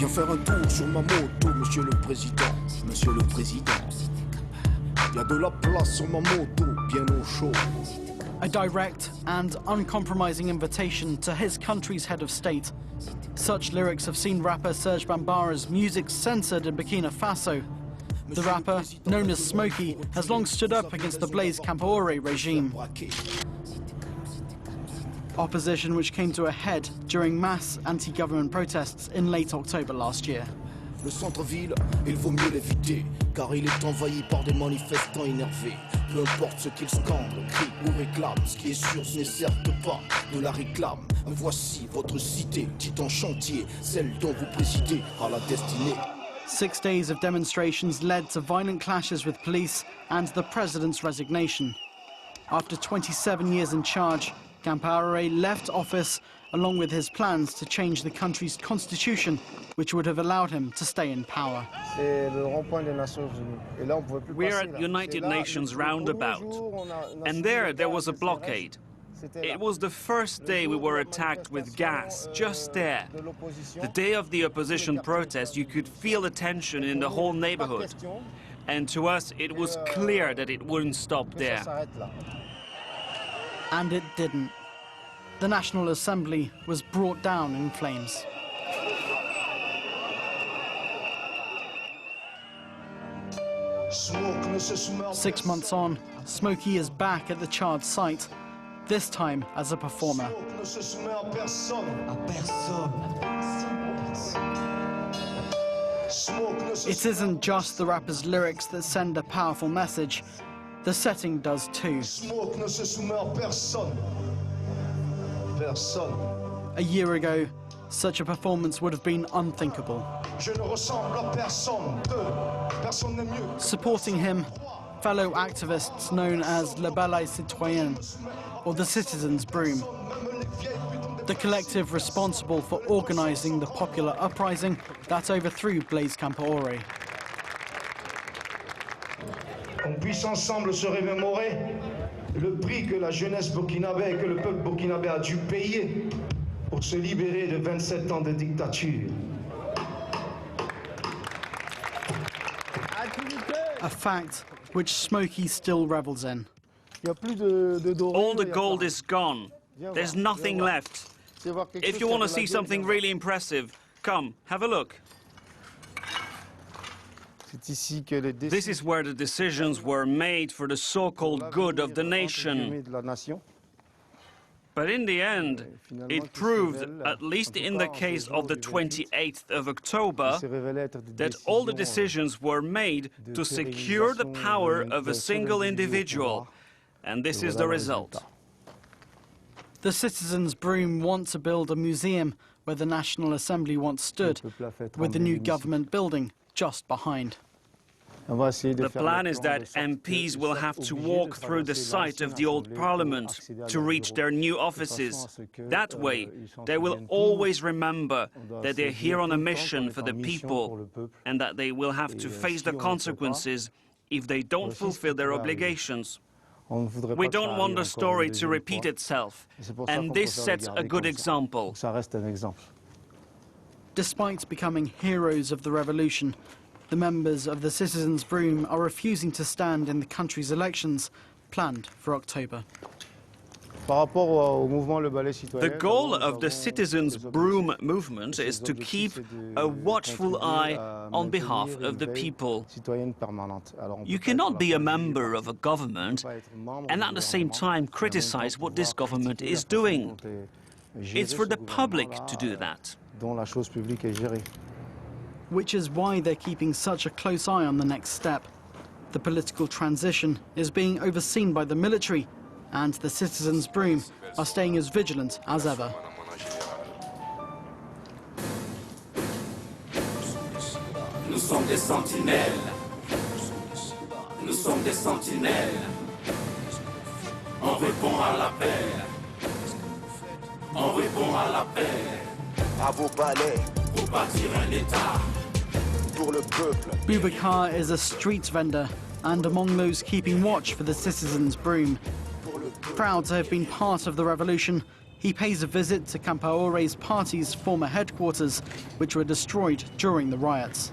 Viens faire un tour sur ma moto, monsieur le président. Monsieur le président. Y a de la place sur ma moto, bien au chaud. A direct and uncompromising invitation to his country's head of state. Such lyrics have seen rapper Serge Bambara's music censored in Burkina Faso. The rapper, known as Smokey, has long stood up against the Blaise Compaoré regime. Opposition which came to a head during mass anti-government protests in late October last year. Le centre-ville, il vaut mieux l'éviter, car il est envahi par des manifestants énervés. Peu importe ce qu'ils scandent, crient ou réclament, ce qui est sûr, ce n'est certes pas de la réclame. Voici votre cité, dite en chantier, celle dont vous présidez à la destinée. 6 days of demonstrations led to violent clashes with police and the president's resignation. After 27 years in charge, Compaoré left office along with his plans to change the country's constitution, which would have allowed him to stay in power. We're at United Nations roundabout, and there was a blockade. It was the first day we were attacked with gas, just there. The day of the opposition protest, you could feel the tension in the whole neighborhood. And to us, it was clear that it wouldn't stop there. And it didn't. The National Assembly was brought down in flames. Six months on, Smokey is back at the charred site, this time as a performer. It isn't just the rapper's lyrics that send a powerful message. The setting does too. A year ago, such a performance would have been unthinkable. Supporting him, fellow activists known as Le Balai Citoyen, or the Citizens' Broom, the collective responsible for organizing the popular uprising that overthrew Blaise Compaoré. Qu'on puisse ensemble se remémorer le prix que la jeunesse burkinabé et que le peuple burkinabé a dû payer pour se libérer de 27 ans de dictature. A fact which Smokey still revels in. All the gold is gone. There's nothing left. If you want to see something really impressive, come, have a look. This is where the decisions were made for the so-called good of the nation. But in the end, it proved, at least in the case of the 28th of October, that all the decisions were made to secure the power of a single individual. And this is the result. The Citizens' Broom want to build a museum where the National Assembly once stood, with the new government building just behind. The plan is that MPs will have to walk through the site of the old parliament to reach their new offices. That way, they will always remember that they're here on a mission for the people and that they will have to face the consequences if they don't fulfill their obligations. We don't want the story to repeat itself, and this sets a good example. Despite becoming heroes of the revolution, the members of the Citizens' Broom are refusing to stand in the country's elections planned for October. The goal of the Citizens' Broom movement is to keep a watchful eye on behalf of the people. You cannot be a member of a government and at the same time criticize what this government is doing. It's for the public to do that. Which is why they're keeping such a close eye on the next step. The political transition is being overseen by the military, and the Citizens' Broom are staying as vigilant as ever. Nous sommes des sentinelles. Nous sommes des sentinelles. On répond à l'appel. On répond à l'appel. À vos palais. Pour bâtir un État. Pour le peuple. Boubakar is a street vendor and among those keeping watch for the Citizens' Broom. Proud to have been part of the revolution, He pays a visit to Compaoré's party's former headquarters, which were destroyed during the riots.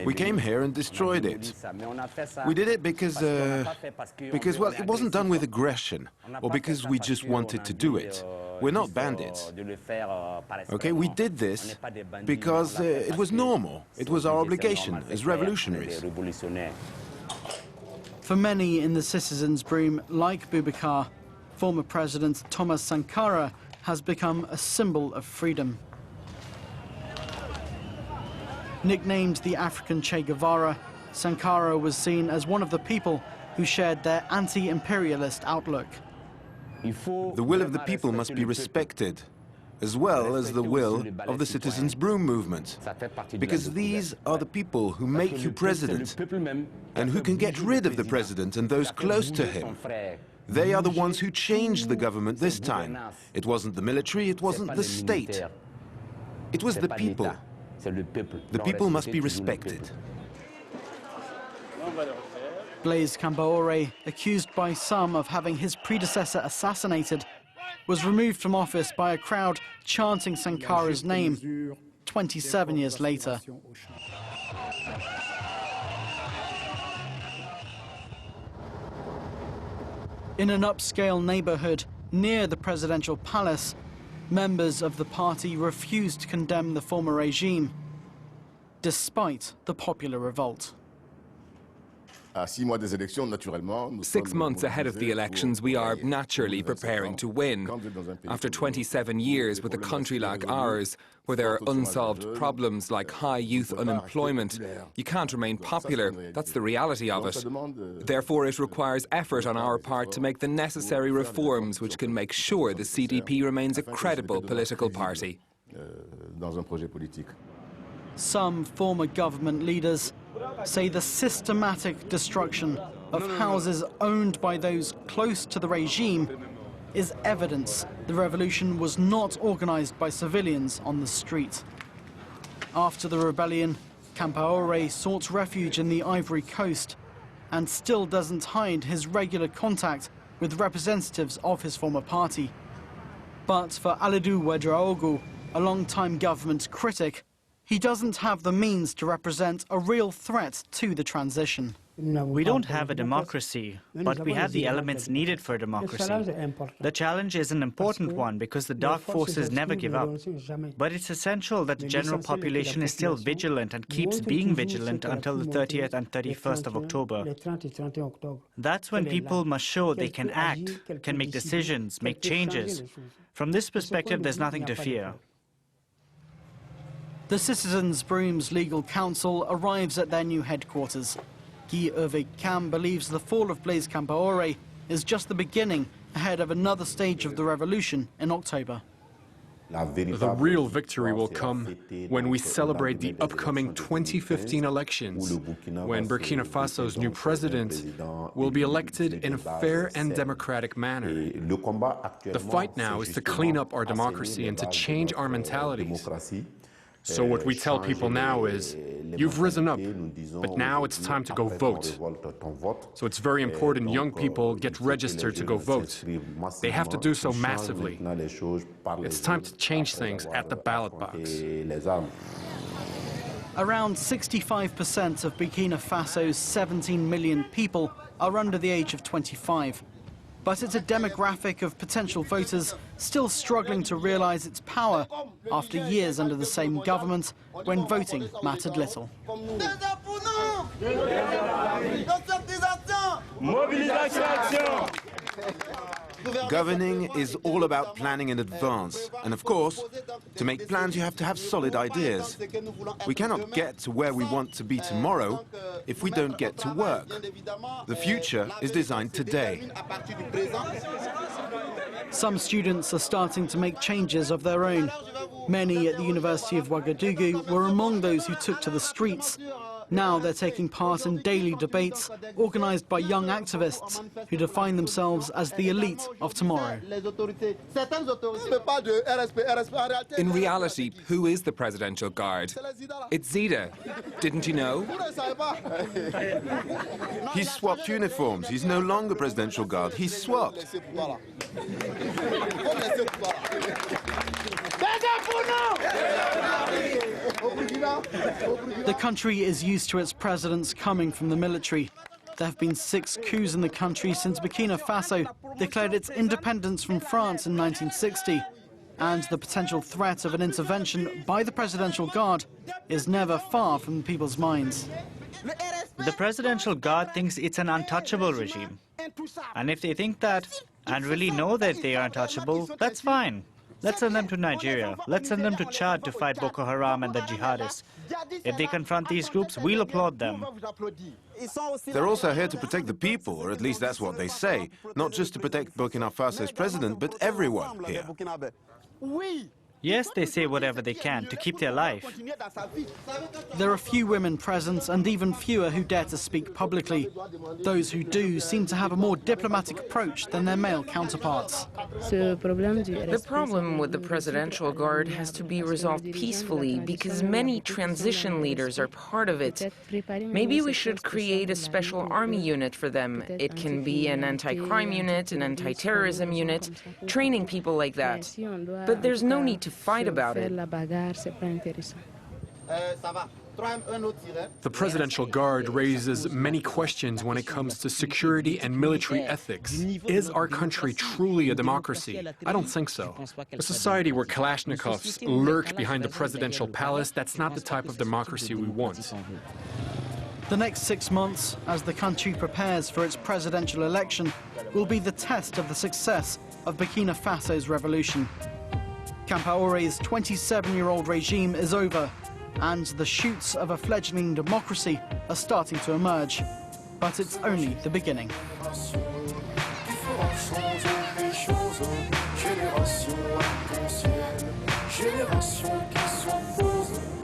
We came here and destroyed it. We did it because, well, it wasn't done with aggression, or because we just wanted to do it. We're not bandits. Okay, we did this because it was normal. It was our obligation as revolutionaries. For many in the citizens' broom, like Boubakar, former President Thomas Sankara has become a symbol of freedom. Nicknamed the African Che Guevara, Sankara was seen as one of the people who shared their anti-imperialist outlook. The will of the people must be respected, as well as the will of the citizens' broom movement, because these are the people who make you president, and who can get rid of the president and those close to him. They are the ones who changed the government this time. It wasn't the military, it wasn't the state. It was the people. The people must be respected. Blaise Compaoré, accused by some of having his predecessor assassinated, was removed from office by a crowd chanting Sankara's name 27 years later. In an upscale neighborhood near the presidential palace, members of the party refused to condemn the former regime, despite the popular revolt. 6 months ahead of the elections, we are naturally preparing to win. After 27 years with a country like ours, where there are unsolved problems like high youth unemployment, you can't remain popular. That's the reality of it. Therefore, it requires effort on our part to make the necessary reforms which can make sure the CDP remains a credible political party. Some former government leaders say the systematic destruction of houses owned by those close to the regime is evidence the revolution was not organized by civilians on the street. After the rebellion, Compaoré sought refuge in the Ivory Coast and still doesn't hide his regular contact with representatives of his former party. But for Alidou Ouedraogo, a long-time government critic, he doesn't have the means to represent a real threat to the transition. We don't have a democracy, but we have the elements needed for democracy. The challenge is an important one because the dark forces never give up. But it's essential that the general population is still vigilant and keeps being vigilant until the 30th and 31st of October. That's when people must show they can act, can make decisions, make changes. From this perspective, there's nothing to fear. The Citizens' Broom's legal counsel arrives at their new headquarters. Guy Hervé Cam believes the fall of Blaise Compaoré is just the beginning ahead of another stage of the revolution in October. The real victory will come when we celebrate the upcoming 2015 elections, when Burkina Faso's new president will be elected in a fair and democratic manner. The fight now is to clean up our democracy and to change our mentalities. So what we tell people now is, you've risen up, but now it's time to go vote. So it's very important young people get registered to go vote. They have to do so massively. It's time to change things at the ballot box. Around 65% of Burkina Faso's 17 million people are under the age of 25. But it's a demographic of potential voters still struggling to realize its power after years under the same government when voting mattered little. Governing is all about planning in advance. And of course, to make plans, you have to have solid ideas. We cannot get to where we want to be tomorrow if we don't get to work. The future is designed today. Some students are starting to make changes of their own. Many at the University of Ouagadougou were among those who took to the streets. Now they're taking part in daily debates organized by young activists who define themselves as the elite of tomorrow. In reality, who is the Presidential Guard? It's Zida. Didn't you know? He's swapped uniforms. He's no longer Presidential Guard. He's swapped. The country is used to its presidents coming from the military. There have been 6 coups in the country since Burkina Faso declared its independence from France in 1960. And the potential threat of an intervention by the Presidential Guard is never far from people's minds. The Presidential Guard thinks it's an untouchable regime. And if they think that, and really know that they are untouchable, that's fine. Let's send them to Nigeria. Let's send them to Chad to fight Boko Haram and the jihadists. If they confront these groups, we'll applaud them. They're also here to protect the people, or at least that's what they say. Not just to protect Burkina Faso's president, but everyone here. Yes, they say whatever they can to keep their life. There are few women present and even fewer who dare to speak publicly. Those who do seem to have a more diplomatic approach than their male counterparts. The problem with the Presidential Guard has to be resolved peacefully because many transition leaders are part of it. Maybe we should create a special army unit for them. It can be an anti-crime unit, an anti-terrorism unit, training people like that. But there's no need to fight about it. The Presidential Guard raises many questions when it comes to security and military ethics. Is our country truly a democracy? I don't think so. A society where Kalashnikovs lurk behind the presidential palace, that's not the type of democracy we want. The next 6 months, as the country prepares for its presidential election, will be the test of the success of Burkina Faso's revolution. Compaoré's 27-year-old regime is over, and the shoots of a fledgling democracy are starting to emerge. But it's only the beginning. Génération qui sont